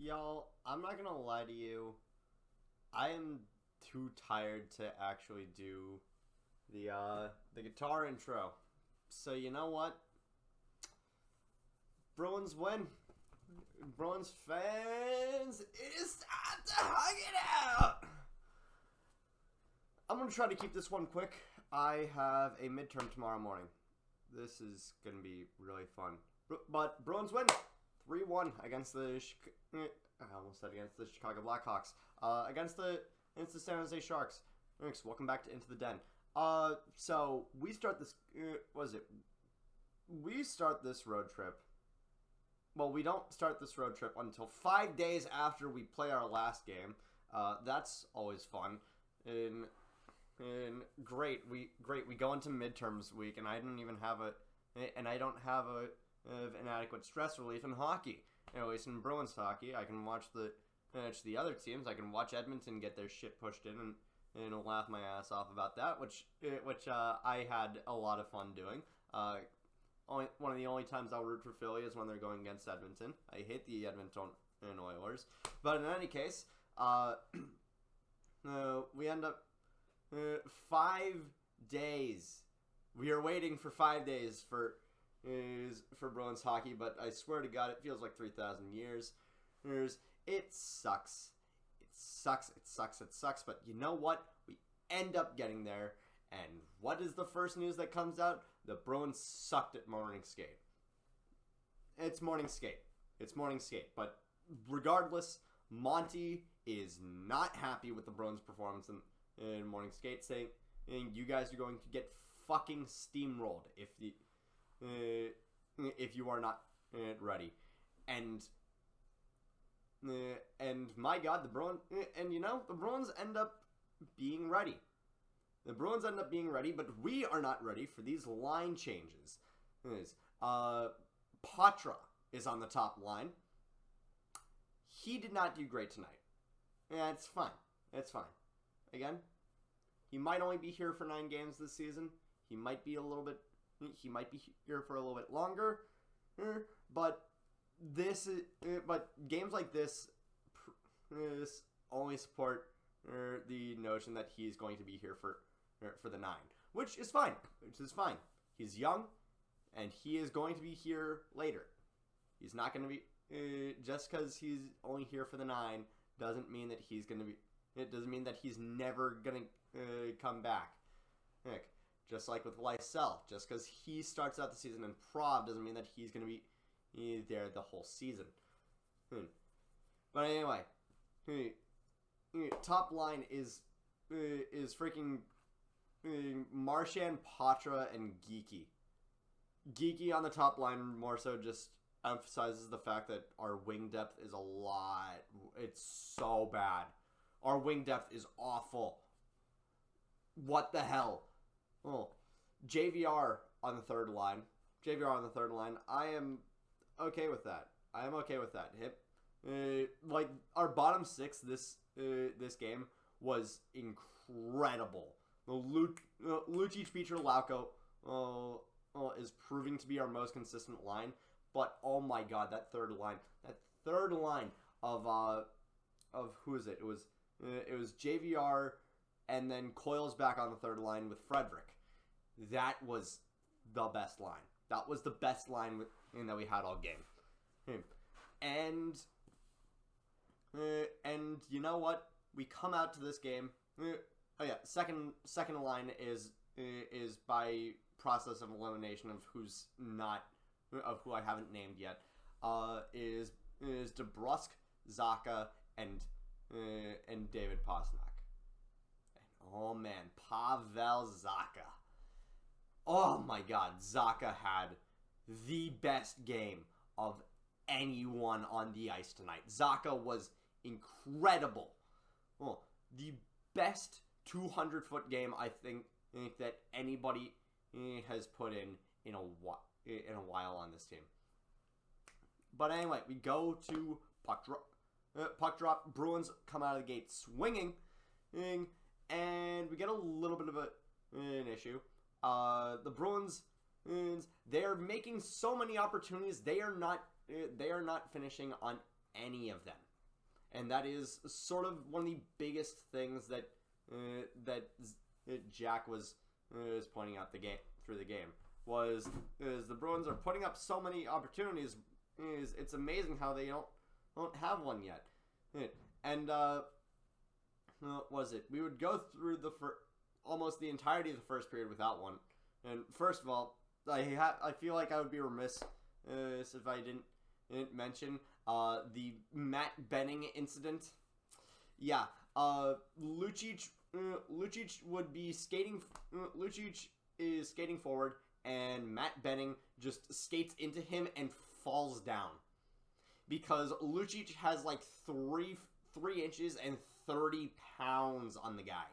Y'all, I'm not gonna lie to you. I am too tired to actually do the guitar intro. So you know what? Bruins win. Bruins fans, it is time to hug it out. I'm gonna try to keep this one quick. I have a midterm tomorrow morning. This is gonna be really fun. But Bruins win 3-1 against the I almost said against the Chicago Blackhawks. Against the San Jose Sharks. Thanks. Welcome back to Into the Den. So we start this. We start this road trip. Well, we don't start this road trip until 5 days after we play our last game. That's always fun. And great. We go into midterms week, and I don't have an adequate stress relief in hockey. At least in Bruins hockey, I can watch the other teams. I can watch Edmonton get their shit pushed in and laugh my ass off about that, which I had a lot of fun doing. One of the only times I'll root for Philly is when they're going against Edmonton. I hate the Edmonton Oilers, but in any case, we end up 5 days. We are waiting for 5 days for Bruins hockey, but I swear to God, it feels like 3,000 years. It sucks. It sucks. But you know what? We end up getting there, and what is the first news that comes out? The Bruins sucked at morning skate. It's morning skate. But regardless, Monty is not happy with the Bruins' performance in morning skate, saying you guys are going to get fucking steamrolled if you are not ready. And my God, the Bruins end up being ready. But we are not ready for these line changes. Patra is on the top line. He did not do great tonight. Yeah, it's fine. Again, he might only be here for 9 games this season. He might be here for a little bit longer. But games like this only support the notion that he's going to be here for the 9, which is fine. He's young, and he is going to be here later. He's not going to be just because he's only here for the 9 doesn't mean that he's going to be. It doesn't mean that he's never going to come back. Heck, just like with Lysell, just because he starts out the season in Prov doesn't mean that he's going to be there the whole season. But anyway, top line is freaking Marchand, Patra, and Geeky. Geeky on the top line more so just emphasizes the fact that our wing depth is a lot. It's so bad. Our wing depth is awful. What the hell? Oh, JVR on the third line. I am okay with that. Like our bottom 6 this game was incredible. Lucic, Petr, Lauko is proving to be our most consistent line. But oh my God, that third line of who is it? It was JVR, and then Coyle's back on the third line with Frederick. That was the best line. That was the best line that we had all game. And you know what? We come out to this game. Second line is by process of elimination of who I haven't named yet. Is DeBrusk, Zacha, and David Pastrnak. And oh man, Pavel Zacha. Oh my God, Zacha had the best game of anyone on the ice tonight. Zacha was incredible. Oh, the best 200-foot game I think that anybody has put in a while on this team. But anyway, we go to puck drop. Bruins come out of the gate swinging, and we get a little bit of an issue. The Bruins, they are making so many opportunities. They are not finishing on any of them. and that is sort of one of the biggest things that Jack was pointing out through the game was the Bruins are putting up so many opportunities. It's amazing how they don't have one yet. And what was it? We would go through almost the entirety of the first period without one. And first of all, I feel like I would be remiss if I didn't mention the Matt Benning incident. Yeah, Lucic would be skating. Lucic is skating forward, and Matt Benning just skates into him and falls down because Lucic has like 3 inches and 30 pounds on the guy.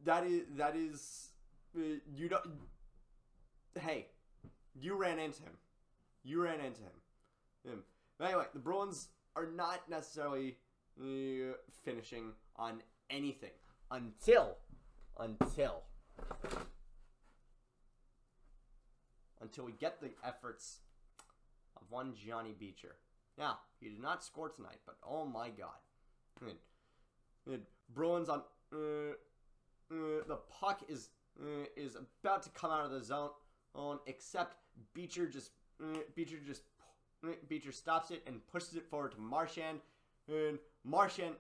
That is you don't. Hey, you ran into him. But anyway, the Bruins are not necessarily finishing on anything until we get the efforts of one Johnny Beecher. Now, he did not score tonight, but oh my God. Bruins on the puck is about to come out of the zone, except Beecher stops it and pushes it forward to Marchand, and Marchand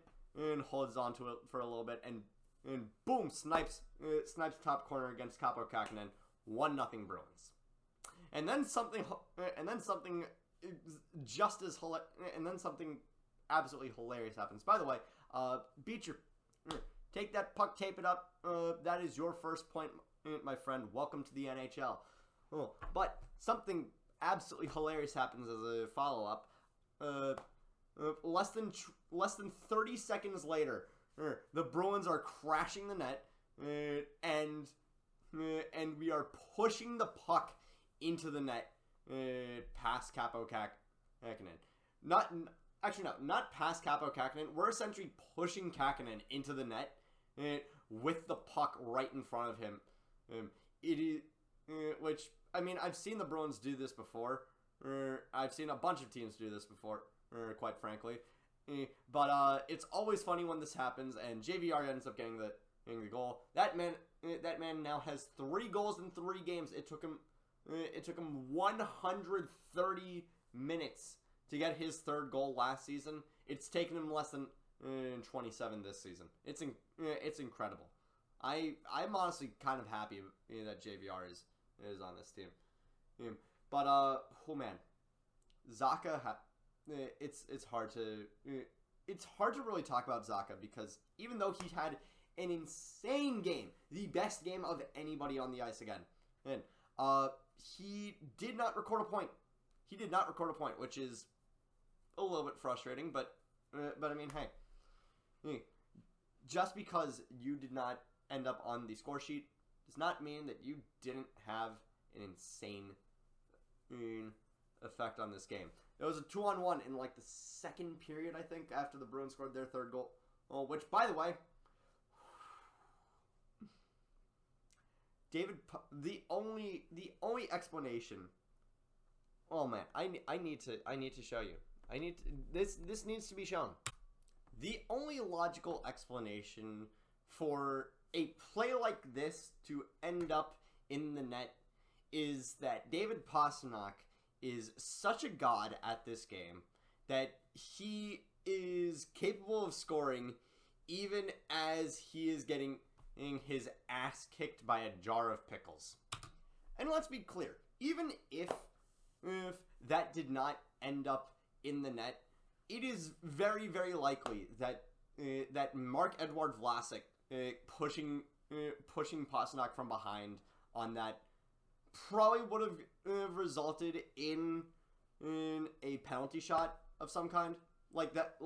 holds on to it for a little bit, and boom, snipes top corner against Kaapo Kähkönen, 1-0 Bruins. And then something absolutely hilarious happens. By the way, Beecher, take that puck, tape it up. That is your first point, my friend. Welcome to the NHL. Oh, but something absolutely hilarious happens as a follow-up. Less than 30 seconds later, the Bruins are crashing the net, and we are pushing the puck into the net past Kaapo Kähkönen. Not past Kaapo Kähkönen. We're essentially pushing Kähkönen into the net with the puck right in front of him. It is, which, I mean, I've seen the Bruins do this before. I've seen a bunch of teams do this before, quite frankly. But it's always funny when this happens, and JVR ends up getting the goal. That man now has 3 goals in 3 games. It took him 130 minutes to get his 3rd goal last season. It's taken him less than 27 this season. It's incredible. I'm honestly kind of happy that JVR is on this team. But oh man, Zacha. It's hard to really talk about Zacha because even though he had an insane game, the best game of anybody on the ice again, and he did not record a point. Which is a little bit frustrating, but I mean, hey, just because you did not end up on the score sheet does not mean that you didn't have an insane effect on this game. It was a 2-on-1 in like the 2nd period, I think, after the Bruins scored their 3rd goal. Which, by the way, the only explanation. Oh man, I need to show you. This needs to be shown. The only logical explanation for a play like this to end up in the net is that David Pastrnak is such a god at this game that he is capable of scoring even as he is getting his ass kicked by a jar of pickles. And let's be clear, even if that did not end up in the net, it is very, very likely that Marc-Edouard Vlasic pushing Pastrnak from behind on that probably would have resulted in a penalty shot of some kind. That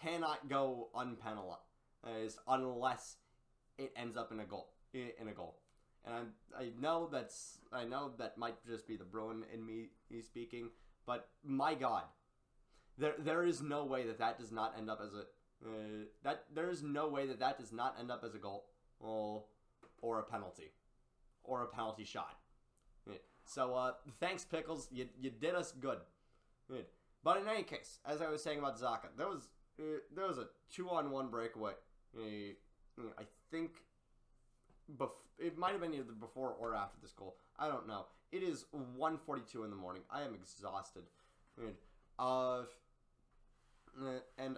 cannot go unpenalized unless it ends up in a goal. And I know that might just be the Bruin in me speaking, but my God, there is no way that does not end up as a there is no way that does not end up as a goal or a penalty shot. So thanks, Pickles. You did us good. But in any case, as I was saying about Zacha, there was a 2-on-1 breakaway. I think it might have been either before or after this goal. I don't know. It is 1:42 in the morning. I am exhausted. And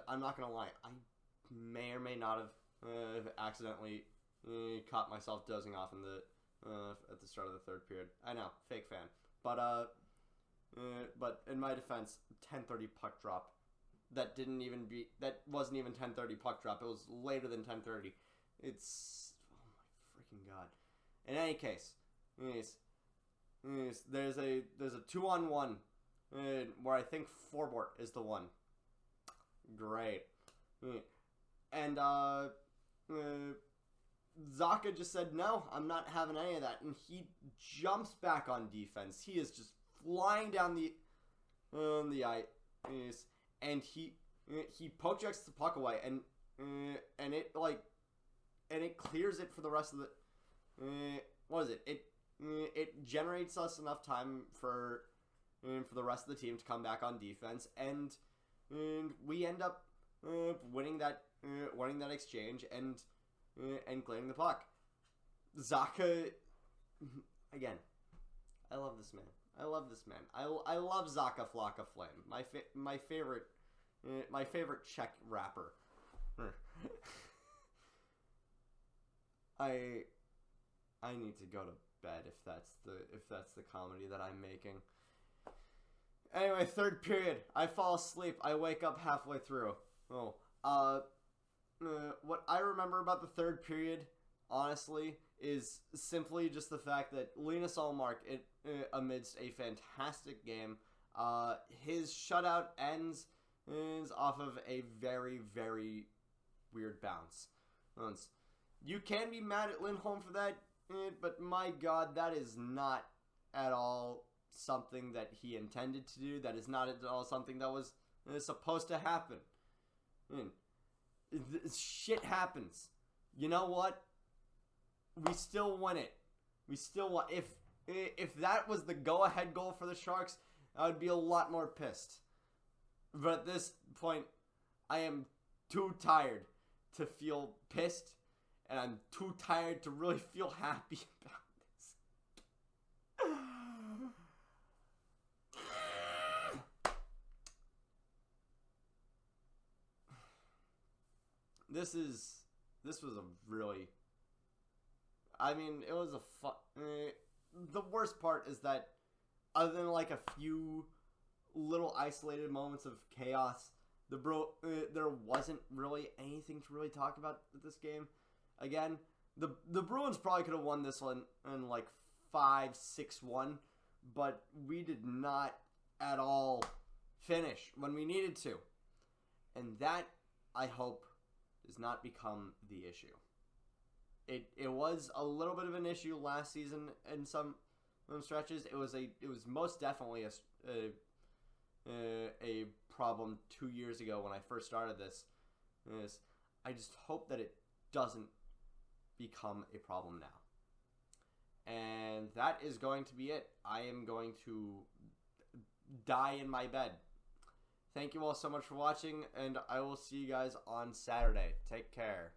I'm not gonna lie, I may or may not have accidentally caught myself dozing off in the at the start of the third period. I know, fake fan, but in my defense, 10:30 puck drop. That wasn't even 10:30 puck drop. It was later than 10:30. It's, oh my freaking god. In any case, there's a 2-on-1 where I think Forbort is the one. Great. And Zacha just said, no, I'm not having any of that. And he jumps back on defense. He is just flying down the ice. And he poke checks the puck away. And it clears it for the rest of the... what is it? It generates us enough time for the rest of the team to come back on defense. And we end up winning that exchange and clearing the puck. Zacha, again, I love this man. I love Zacha Flocka Flame. My favorite Czech rapper. I need to go to bed if that's the comedy that I'm making. Anyway, third period. I fall asleep. I wake up halfway through. What I remember about the third period, honestly, is simply just the fact that Linus Ullmark, amidst a fantastic game, his shutout ends off of a very, very weird bounce. You can be mad at Lindholm for that, but my god, that is not at all something that he intended to do. That is not at all something that was supposed to happen. Shit happens. You know what? We still win it. We still won. If that was the go-ahead goal for the Sharks, I would be a lot more pissed. But at this point, I am too tired to feel pissed, and I'm too tired to really feel happy about this. This was a really... I mean, it was a fun... the worst part is that other than like a few little isolated moments of chaos, there wasn't really anything to really talk about with this game. Again, the Bruins probably could have won this one in like 5-6-1, but we did not at all finish when we needed to. And that, I hope, does not become the issue. It was a little bit of an issue last season in some stretches. It was most definitely a problem 2 years ago when I first started this. I just hope that it doesn't become a problem now. And that is going to be it. I am going to die in my bed. Thank you all so much for watching, and I will see you guys on Saturday. Take care.